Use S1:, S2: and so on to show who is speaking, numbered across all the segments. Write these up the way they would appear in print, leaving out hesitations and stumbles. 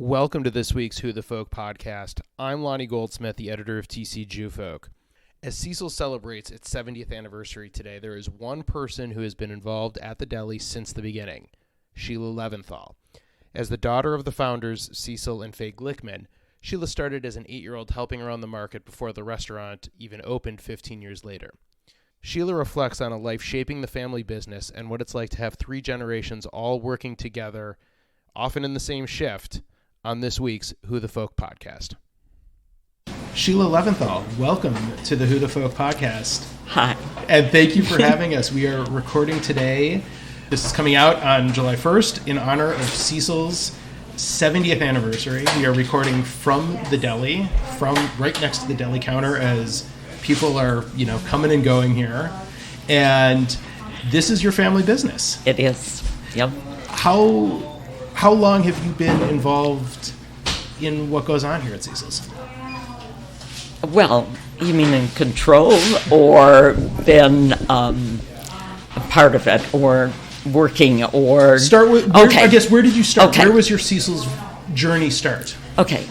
S1: Welcome to this week's Who the Folk podcast. I'm Lonnie Goldsmith, the editor of TC Jew Folk. As Cecil celebrates its 70th anniversary today, there is one person who has been involved at the Deli since the beginning, Sheila Leventhal. As the daughter of the founders, Cecil and Faye Glickman, Sheila started as an 8-year-old helping around the market before the restaurant even opened 15 years later. Sheila reflects on a life shaping the family business and what it's like to have 3 generations all working together, often in the same shift, on this week's Who the Folk podcast. Sheila Leventhal, welcome to the Who the Folk podcast.
S2: Hi.
S1: And thank you for having us. We are recording today. This is coming out on July 1st in honor of Cecil's 70th anniversary. We are recording from the Deli, from right next to the deli counter as people are, coming and going here. And this is your family business.
S2: It is. Yep.
S1: How long have you been involved in what goes on here at Cecil's?
S2: Well, you mean in control or been a part of it or working or...
S1: Start with, where did you start?
S2: Okay.
S1: Where was your Cecil's journey start?
S2: Okay.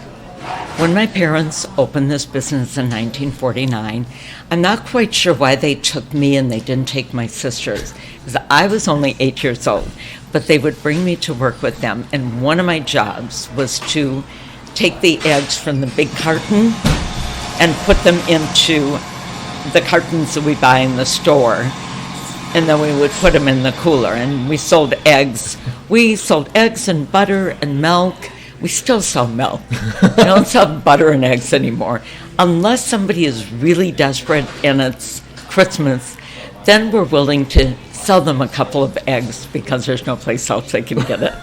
S2: When my parents opened this business in 1949, I'm not quite sure why they took me and they didn't take my sisters, because I was only 8 years old. But they would bring me to work with them, and one of my jobs was to take the eggs from the big carton and put them into the cartons that we buy in the store, and then we would put them in the cooler. And we sold eggs. We sold eggs and butter and milk. We still sell milk. We don't sell butter and eggs anymore. Unless somebody is really desperate and it's Christmas, then we're willing to sell them a couple of eggs because there's no place else they can get it.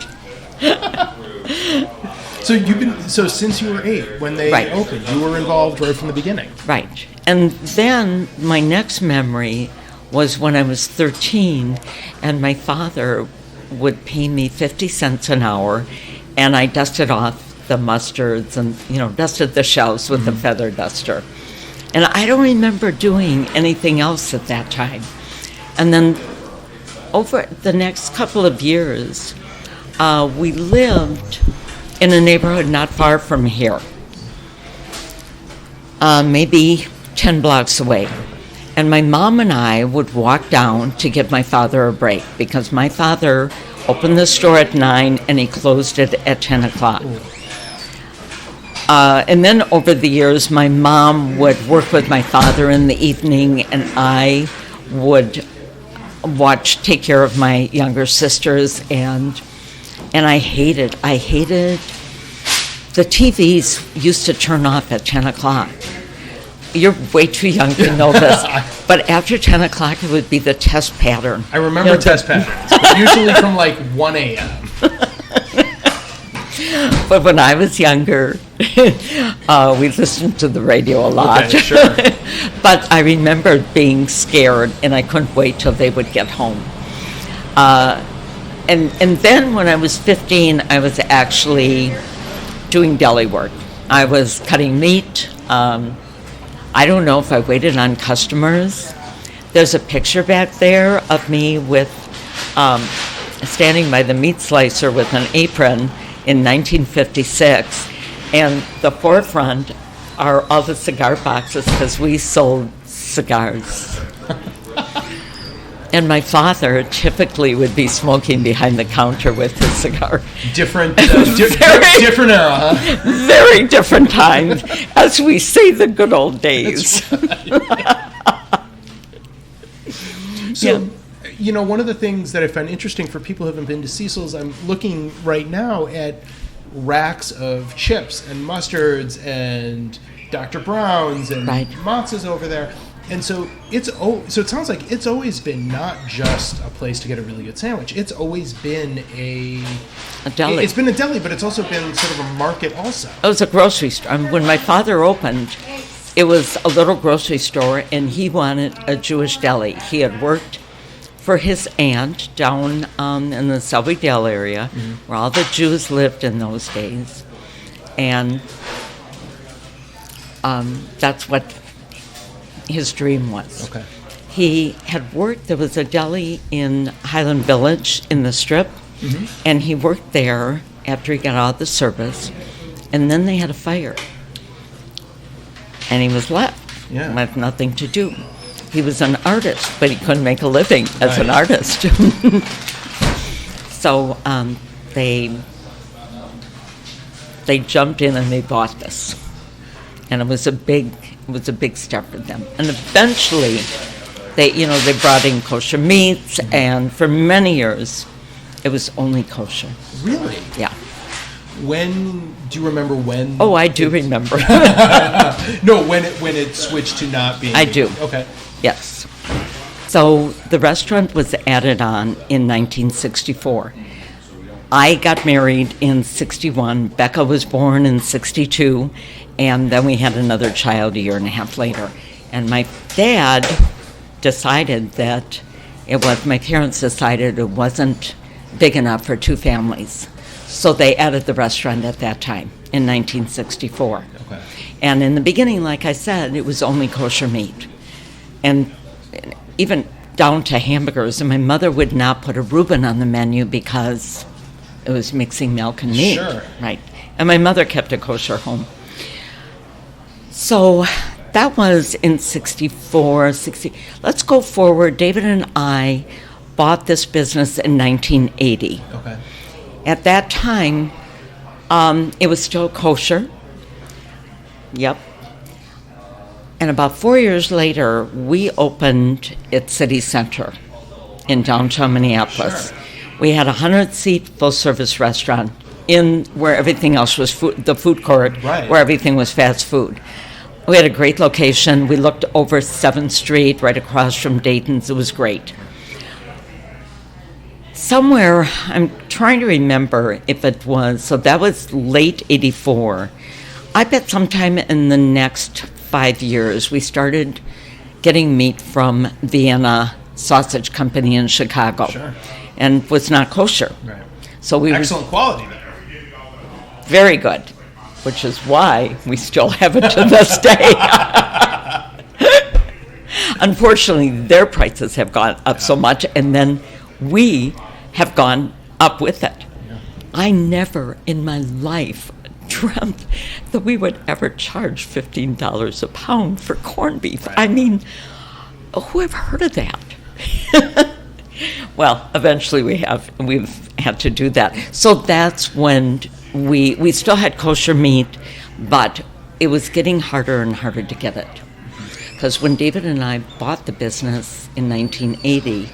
S1: So since you were 8, when they opened, you were involved right from the beginning.
S2: Right. And then my next memory was when I was 13, and my father would pay me 50 cents an hour, and I dusted off the mustards and, dusted the shelves with the feather duster. And I don't remember doing anything else at that time. And then over the next couple of years, we lived in a neighborhood not far from here, maybe 10 blocks away. And my mom and I would walk down to give my father a break, because my father opened the store at 9 and he closed it at 10 o'clock. And then over the years, my mom would work with my father in the evening, and I would take care of my younger sisters, and I hated the TVs used to turn off at 10 o'clock. You're way too young to know this, but after 10 o'clock it would be the test pattern.
S1: I remember test patterns, usually from like 1 a.m.
S2: But when I was younger, we listened to the radio a lot.
S1: Okay, sure.
S2: But I remember being scared, and I couldn't wait till they would get home. And then when I was 15, I was actually doing deli work. I was cutting meat. I don't know if I waited on customers. There's a picture back there of me with standing by the meat slicer with an apron in 1956, and the forefront are all the cigar boxes because we sold cigars. And my father typically would be smoking behind the counter with his cigar.
S1: Different era, huh?
S2: Very different times, as we say, the good old days.
S1: So, one of the things that I find interesting for people who haven't been to Cecil's, I'm looking right now at racks of chips and mustards and Dr. Brown's and Mott's over there. And so it sounds like it's always been not just a place to get a really good sandwich. It's always been a deli. It's been a deli, but it's also been sort of a market also.
S2: It was a grocery store. When my father opened, it was a little grocery store, and he wanted a Jewish deli. He had worked for his aunt down in the Selby-Dale area, where all the Jews lived in those days. And that's what his dream was.
S1: Okay.
S2: He had worked, there was a deli in Highland Village in the Strip, and he worked there after he got out of the service, and then they had a fire. And he was left with nothing to do. He was an artist, but he couldn't make a living as an artist. So they jumped in and they bought this, and it was a big step for them. And eventually, they brought in kosher meats, and for many years, it was only kosher.
S1: Really?
S2: Yeah.
S1: When do you remember when?
S2: Oh, I do remember.
S1: No, when it switched to not being.
S2: I do.
S1: Okay.
S2: Yes. So the restaurant was added on in 1964. I got married in 61. Becca was born in 62, and then we had another child a year and a half later. And my dad decided that my parents decided it wasn't big enough for two families. So they added the restaurant at that time in 1964.
S1: Okay.
S2: And in the beginning, like I said, it was only kosher meat. And even down to hamburgers. And my mother would not put a Reuben on the menu because it was mixing milk and meat.
S1: Sure.
S2: Right. And my mother kept a kosher home. So that was in 64, 60. Let's go forward. David and I bought this business in 1980.
S1: Okay.
S2: At that time, it was still kosher. Yep. And about 4 years later, we opened at City Center in downtown Minneapolis.
S1: Sure.
S2: We had a 100-seat full-service restaurant in where everything else was food, the food court,
S1: right,
S2: where everything was fast food. We had a great location. We looked over 7th Street, right across from Dayton's. It was great. Somewhere, I'm trying to remember if it was, so that was late 84. I bet sometime in the next 5 years, we started getting meat from Vienna Sausage Company in Chicago.
S1: Sure.
S2: And was not kosher.
S1: Right.
S2: So we
S1: excellent quality there.
S2: Very good, which is why we still have it to this day. Unfortunately, their prices have gone up so much, and then we have gone up with it.
S1: Yeah.
S2: I never in my life dreamt that we would ever charge $15 a pound for corned beef.
S1: Right.
S2: I mean, who ever heard of that? Well, eventually we've had to do that. So that's when we still had kosher meat, but it was getting harder and harder to get it. Because when David and I bought the business in 1980,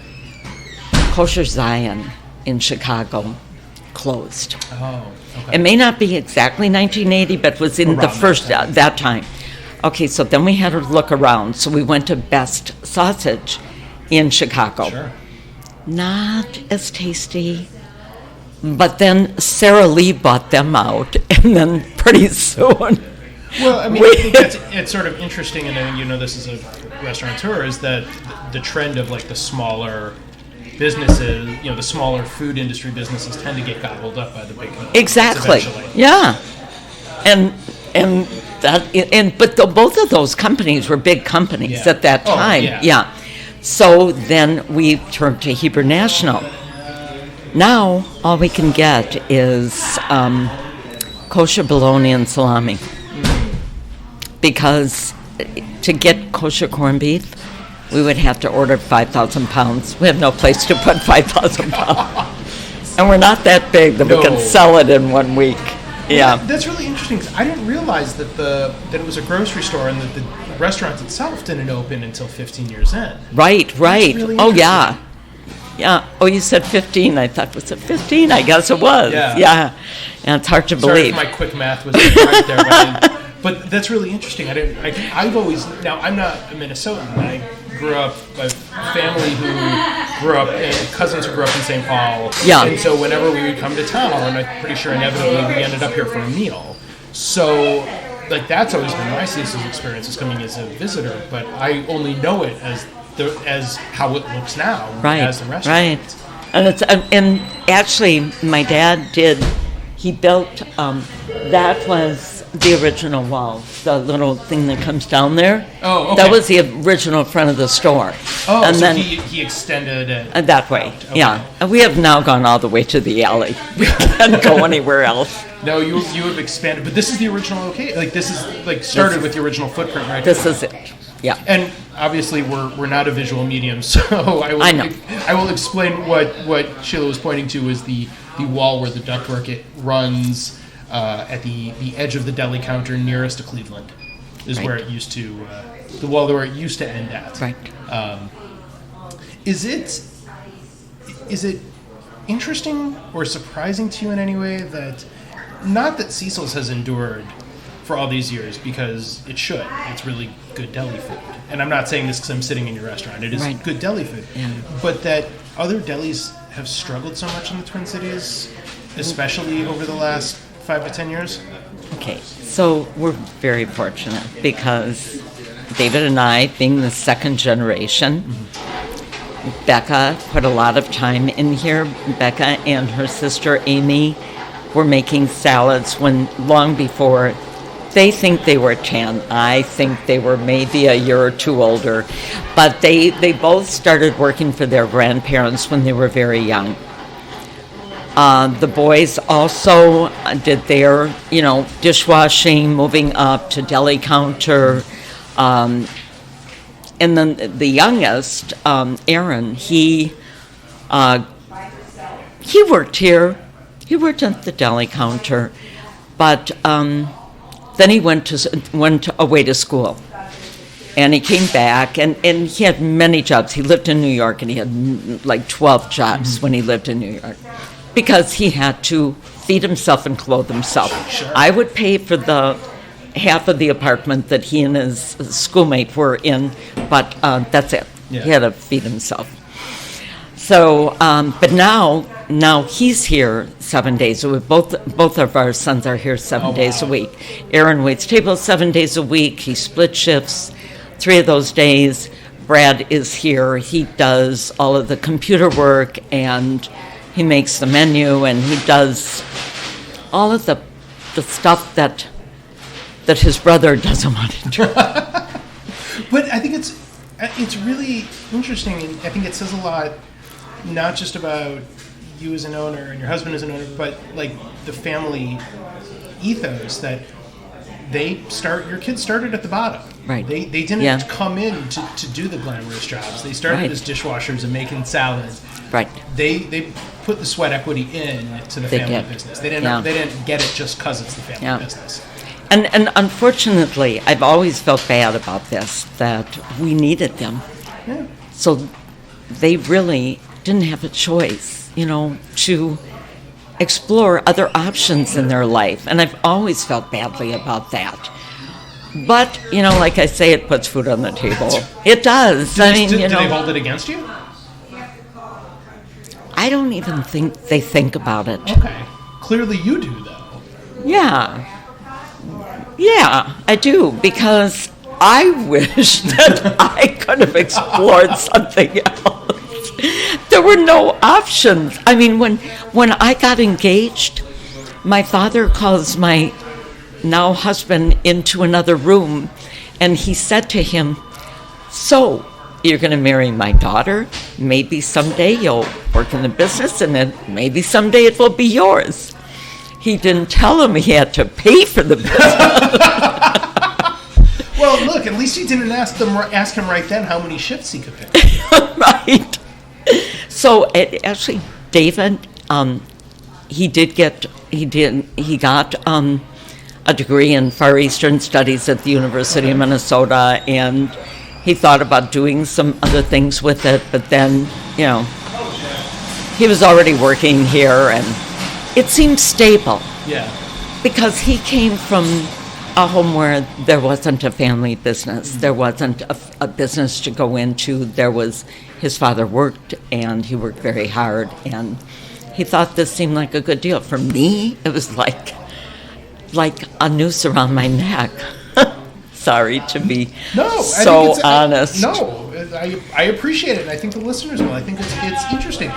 S2: Kosher Zion in Chicago closed.
S1: Oh, okay.
S2: It may not be exactly 1980, but it was in
S1: around
S2: the first that time. Okay, so then we had to look around. So we went to Best Sausage in Chicago.
S1: Sure.
S2: Not as tasty, but then Sarah Lee bought them out, and then pretty soon.
S1: Well, I mean, I think it's sort of interesting, and you know, this is a restaurateur, is that the trend of like the smaller businesses, you know, the smaller food industry businesses tend to get gobbled up by the big companies.
S2: Exactly.
S1: Eventually.
S2: Yeah, but both of those companies were big companies at that time. Yeah. So then we turned to Hebrew National. Now all we can get is kosher bologna and salami. Because to get kosher corned beef, we would have to order 5,000 pounds. We have no place to put 5,000 pounds. And we're not that big that we can sell it in 1 week. Yeah.
S1: That's really interesting, because I didn't realize that it was a grocery store and that the restaurant itself didn't open until 15 years in.
S2: Right.
S1: Really
S2: Yeah. Oh, you said 15. I thought, was it 15? I guess it was. Yeah. And it's hard to believe.
S1: Sorry if my quick math was right there, but that's really interesting. I've always, now I'm not a Minnesotan. I grew up, a family who grew up, and cousins who grew up in St. Paul.
S2: Yeah.
S1: And so whenever we would come to town, and I'm pretty sure inevitably we ended up here for a meal. So, like, that's always been my Cecil's experience, is coming as a visitor, but I only know it as how it looks now, as the restaurant.
S2: Right. And actually, my dad he built, that was the original wall, the little thing that comes down there.
S1: Oh, okay.
S2: That was the original front of the store.
S1: Oh,
S2: and
S1: so
S2: then,
S1: he extended it.
S2: that way,
S1: Okay.
S2: yeah. And we have now gone all the way to the alley. We can't go anywhere else.
S1: No, you have expanded, but this is the original. Okay, like this is like started with the original footprint, right?
S2: This is it. Yeah.
S1: And obviously, we're not a visual medium, so
S2: I know.
S1: I will explain what Sheila was pointing to is the wall where the ductwork it runs at the edge of the deli counter nearest to Cleveland is
S2: Right.
S1: where it used to the wall where it used to end at.
S2: Right.
S1: Is it interesting or surprising to you in any way that not that Cecil's has endured for all these years, because it should. It's really good deli food. And I'm not saying this because I'm sitting in your restaurant. It is
S2: Right.
S1: good deli food.
S2: Yeah.
S1: But that other delis have struggled so much in the Twin Cities, especially over the last 5 to 10 years?
S2: Okay, so we're very fortunate because David and I, being the second generation, Becca put a lot of time in here. Becca and her sister Amy were making salads long before. They think they were 10. I think they were maybe a year or two older. But they both started working for their grandparents when they were very young. The boys also did their, dishwashing, moving up to deli counter. And then the youngest, Aaron, he worked here. He worked at the deli counter. But then he went away to school, and he came back, and he had many jobs. He lived in New York, and he had like 12 jobs when he lived in New York, because he had to feed himself and clothe himself.
S1: Sure.
S2: I would pay for the half of the apartment that he and his schoolmate were in, but that's it.
S1: Yeah.
S2: He had to feed himself. So, but now he's here 7 days a week. Both of our sons are here 7 days a week. Aaron waits tables 7 days a week. He split shifts 3 of those days. Brad is here. He does all of the computer work, and he makes the menu, and he does all of the stuff that his brother doesn't want to do.
S1: But I think it's really interesting, and I think it says a lot, not just about you as an owner and your husband as an owner, but like the family ethos that your kids started at the bottom.
S2: Right.
S1: They didn't
S2: Yeah.
S1: come in to do the glamorous jobs. They started
S2: Right.
S1: as dishwashers and making salads.
S2: Right.
S1: They put the sweat equity in to the
S2: They
S1: family
S2: did.
S1: business. They didn't
S2: Yeah.
S1: they didn't get it just because it's the family
S2: Yeah.
S1: business.
S2: And unfortunately, I've always felt bad about this, that we needed them.
S1: Yeah.
S2: So they really didn't have a choice, to explore other options in their life. And I've always felt badly about that. But, like I say, it puts food on the table. It does.
S1: Do they hold it against you?
S2: I don't even think they think about it.
S1: Okay. Clearly you do, though.
S2: Yeah, I do, because I wish that I could have explored something else. There were no options. I mean, when I got engaged, my father calls my now husband into another room, and he said to him, "So, you're going to marry my daughter? Maybe someday you'll work in the business, and then maybe someday it will be yours." He didn't tell him he had to pay for the business.
S1: Well, look, at least you didn't ask him right then how many shifts he could pick.
S2: Right. So actually, David, he got a degree in Far Eastern Studies at the University of Minnesota, and he thought about doing some other things with it, but then, he was already working here, and it seemed stable.
S1: Yeah.
S2: Because he came from a home where there wasn't a family business. There wasn't a business to go into. His father worked, and he worked very hard, and he thought this seemed like a good deal. For me, it was like a noose around my neck. Sorry to be honest.
S1: I appreciate it, and I think the listeners will. I think it's interesting.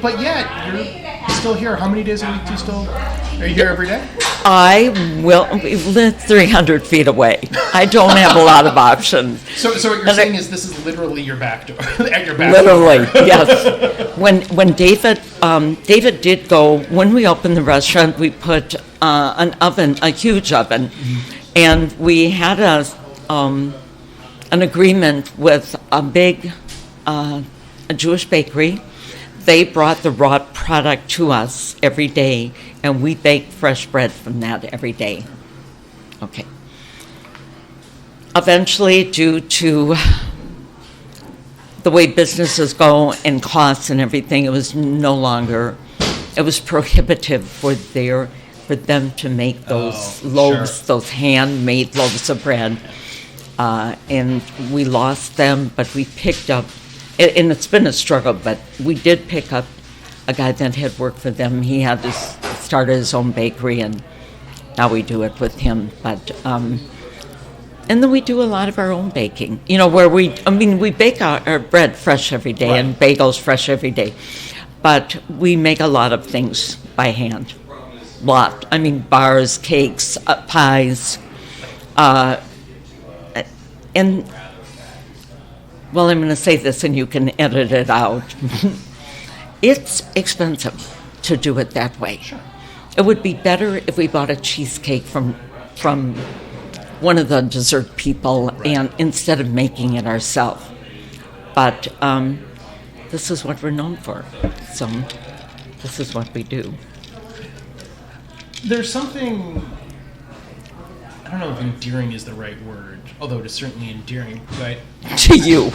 S1: But yet, you're still here? How many days a week do you still? Are you here every day?
S2: I will live 300 feet away. I don't have a lot of options.
S1: So what you're saying is this is literally your back door at your back
S2: literally,
S1: door.
S2: yes. When David did go, when we opened the restaurant, we put an oven, a huge oven, and we had an agreement with a big a Jewish bakery. They brought the raw product to us every day, and we baked fresh bread from that every day. Okay. Eventually, due to the way businesses go and costs and everything, it was prohibitive for them to make those loaves,
S1: sure.
S2: those handmade loaves of bread. And we lost them, but we picked up, and it's been a struggle, but we did pick up a guy that had worked for them. He had to start his own bakery, and now we do it with him. But and then we do a lot of our own baking, where we bake our bread fresh every day, right, and bagels fresh every day. But we make a lot of things by hand. Bars, cakes, pies, and, well, I'm going to say this and you can edit it out. It's expensive to do it that way.
S1: Sure.
S2: It would be better if we bought a cheesecake from one of the dessert people, right, and instead of making it ourselves. But this is what we're known for. So this is what we do.
S1: There's something, I don't know if endearing is the right word, although it is certainly endearing, but
S2: to you.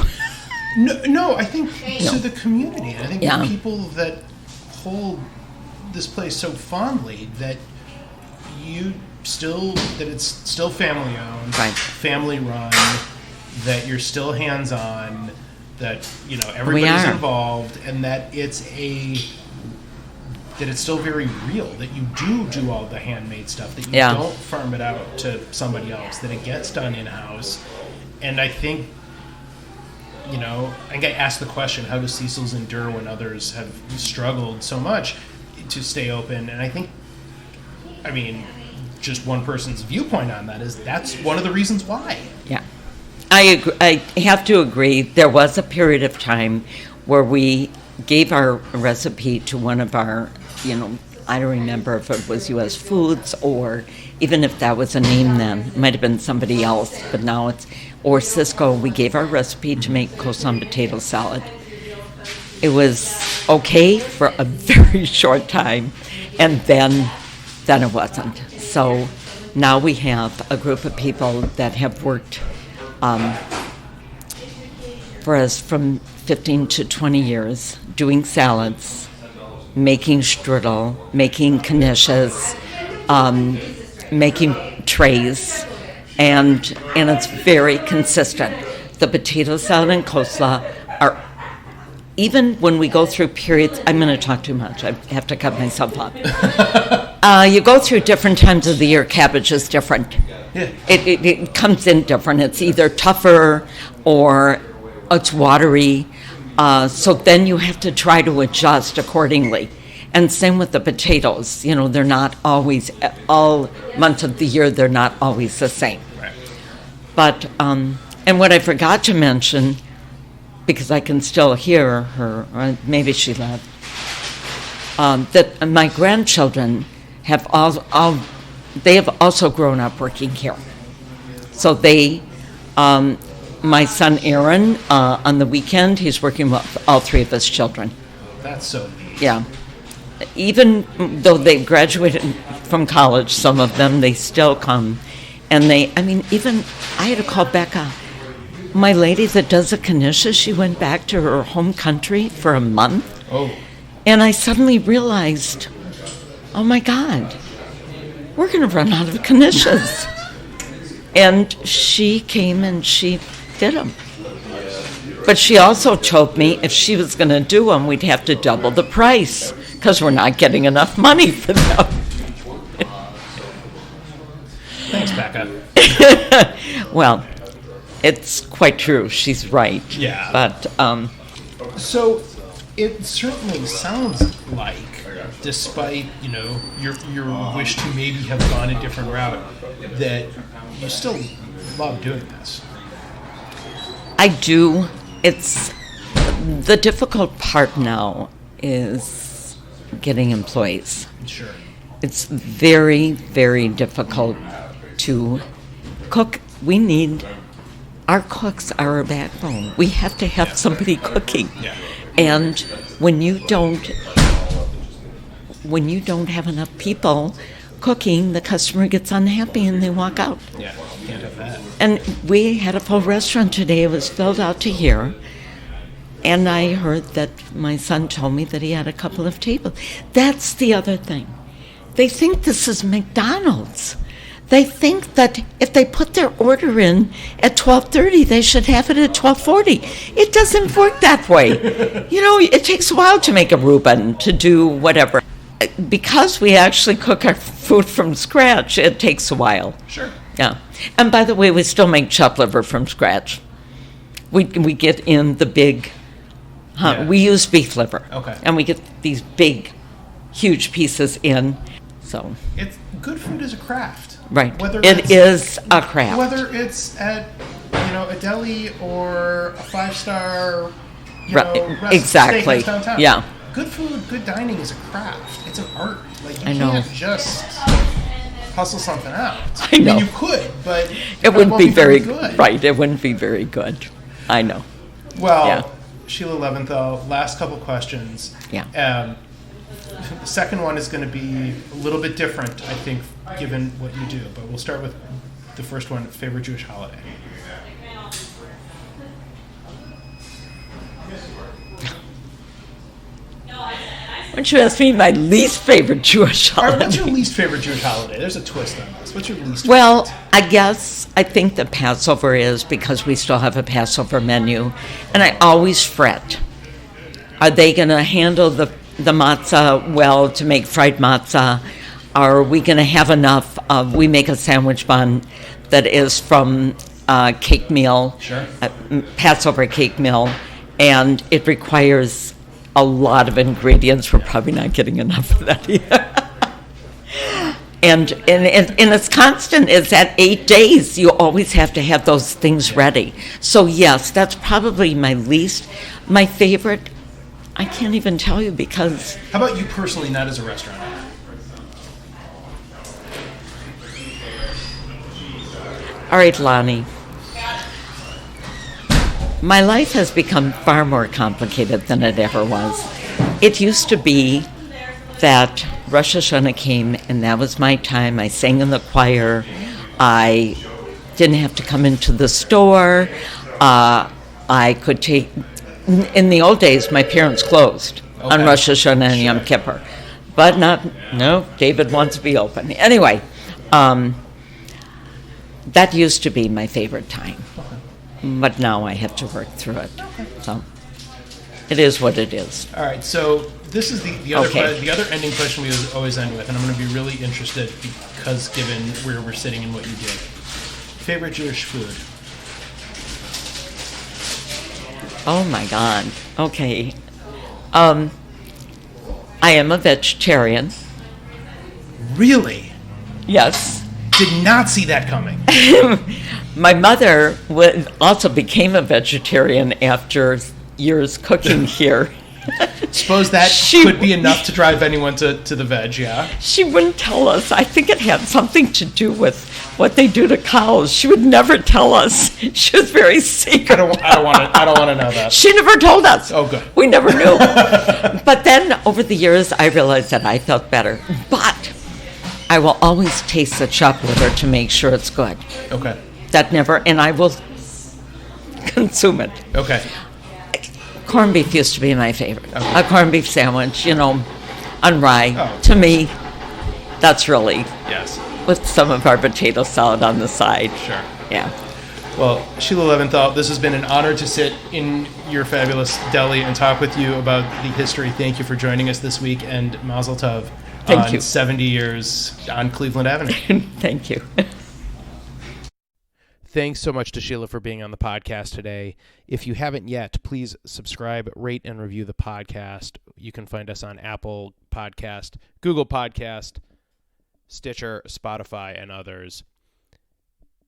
S1: No, I think to the community. I think the people that hold this place so fondly, that it's still family owned,
S2: right,
S1: family run, that you're still hands on, that everybody's involved, and that it's still very real, that you do all the handmade stuff, that you don't farm it out to somebody else, that it gets done in-house. And I think, I asked the question, how does Cecil's endure when others have struggled so much to stay open? And I think, just one person's viewpoint on that is that's one of the reasons why. Yeah.
S2: I agree. I have to agree. There was a period of time where we gave our recipe to one of our, I don't remember if it was U.S. Foods or even if that was a name then. It might have been somebody else, but now or Cisco. We gave our recipe to make coleslaw potato salad. It was okay for a very short time, and then it wasn't. So now we have a group of people that have worked for us from 15 to 20 years doing salads, making strudel, making knishes, making trays, and it's very consistent. The potato salad and coleslaw are, even when we go through periods, I'm going to talk too much. I have to cut myself off. You go through different times of the year. Cabbage is different.
S1: Yeah.
S2: It comes in different. It's either tougher or it's watery. So then you have to try to adjust accordingly. And same with the potatoes. They're not always, all months of the year, they're not always the same.
S1: Right.
S2: But, and what I forgot to mention, because I can still hear her, or maybe she left, that my grandchildren have they have also grown up working here. So they, my son Aaron, on the weekend, he's working with all three of his children.
S1: That's so neat.
S2: Yeah. Even though they graduated from college, some of them, they still come. And even I had to call Becca. My lady that does the knishes, she went back to her home country for a month.
S1: Oh.
S2: And I suddenly realized, oh my God, we're going to run out of knishes. And she came and she did them. But she also told me if she was going to do them, we'd have to double the price because we're not getting enough money for them.
S1: Thanks, Becca.
S2: Well, it's quite true. She's right.
S1: Yeah.
S2: But
S1: so it certainly sounds like despite, your wish to maybe have gone a different route, that you still love doing this.
S2: I do. It's the difficult part now is getting employees.
S1: Sure.
S2: It's very, very difficult to cook. Our cooks are our backbone. We have to have somebody cooking.
S1: Yeah.
S2: And when you don't have enough people cooking, the customer gets unhappy and they walk out.
S1: Yeah, can't have that.
S2: And we had a full restaurant today. It was filled out to here. And I heard that my son told me that he had a couple of tables. That's the other thing. They think this is McDonald's. They think that if they put their order in at 12:30, they should have it at 12:40. It doesn't work that way. It takes a while to make a Reuben, to do whatever. Because we actually cook our food from scratch, it takes a while.
S1: Sure.
S2: Yeah. And by the way, we still make chopped liver from scratch. We get in the big, we use beef liver.
S1: Okay.
S2: And we get these big, huge pieces in. So.
S1: Good food is a craft.
S2: Right. It is a craft.
S1: Whether it's at, a deli or a 5-star,
S2: exactly.
S1: steakhouse downtown.
S2: Yeah.
S1: Good food, good dining is a craft. It's an art. Like, you
S2: I know.
S1: can't just hustle something out.
S2: I know.
S1: mean, you could, but
S2: it wouldn't be very
S1: good.
S2: Right. It wouldn't be very good. I know.
S1: Well,
S2: yeah.
S1: Sheila Leventhal, last couple questions.
S2: Yeah.
S1: The second one is going to be a little bit different, I think, given what you do. But we'll start with the first one, favorite Jewish holiday.
S2: Why don't you ask me my least favorite Jewish holiday?
S1: All right, what's your least favorite Jewish holiday? There's a twist on this. What's your least favorite?
S2: Well, I think the Passover is, because we still have a Passover menu. And I always fret. Are they going to handle the matzah well to make fried matzah? Are we going to have enough? We make a sandwich bun that is from cake meal,
S1: Sure.
S2: Passover cake meal, and it requires a lot of ingredients. We're probably not getting enough of that either. And it's constant. It's at 8 days. You always have to have those things ready. So yes, that's probably my least. My favorite, I can't even tell you because...
S1: How about you personally, not as a restaurant owner?
S2: All right, Lonnie. My life has become far more complicated than it ever was. It used to be that Rosh Hashanah came, and that was my time. I sang in the choir. I didn't have to come into the store. I could take... In the old days, my parents closed on Rosh Hashanah and Yom Kippur. But David wants to be open. Anyway, that used to be my favorite time. But now I have to work through it. So it is what it is.
S1: All right, so this is the other ending question we always end with, and I'm going to be really interested because given where we're sitting and what you do. Favorite Jewish food?
S2: Oh my God. Okay. I am a vegetarian.
S1: Really?
S2: Yes.
S1: Did not see that coming.
S2: My mother also became a vegetarian after years cooking here.
S1: Suppose that could be enough to drive anyone to the veg, yeah?
S2: She wouldn't tell us. I think it had something to do with what they do to cows. She would never tell us. She was very secret.
S1: I don't want to know that.
S2: She never told us.
S1: Oh, good.
S2: We never knew. But then over the years, I realized that I felt better. But I will always taste the chopped liver to make sure it's good.
S1: Okay.
S2: That never, and I will consume it.
S1: Okay.
S2: Corned beef used to be my favorite.
S1: Okay.
S2: A corned beef sandwich, on rye.
S1: Oh.
S2: To me, that's really,
S1: Yes.
S2: with some of our potato salad on the side.
S1: Sure.
S2: Yeah.
S1: Well, Sheila Leventhal, this has been an honor to sit in your fabulous deli and talk with you about the history. Thank you for joining us this week, and Mazel Tov
S2: Thank you.
S1: 70 years on Cleveland Avenue.
S2: Thank you.
S1: Thanks so much to Sheila for being on the podcast today. If you haven't yet, please subscribe, rate, and review the podcast. You can find us on Apple Podcast, Google Podcast, Stitcher, Spotify, and others.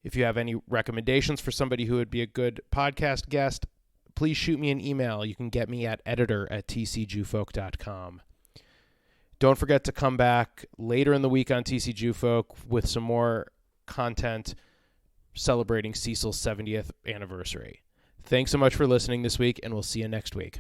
S1: If you have any recommendations for somebody who would be a good podcast guest, please shoot me an email. You can get me at editor@tcjewfolk.com. Don't forget to come back later in the week on TC Jewfolk with some more content celebrating Cecil's 70th anniversary. Thanks so much for listening this week, and we'll see you next week.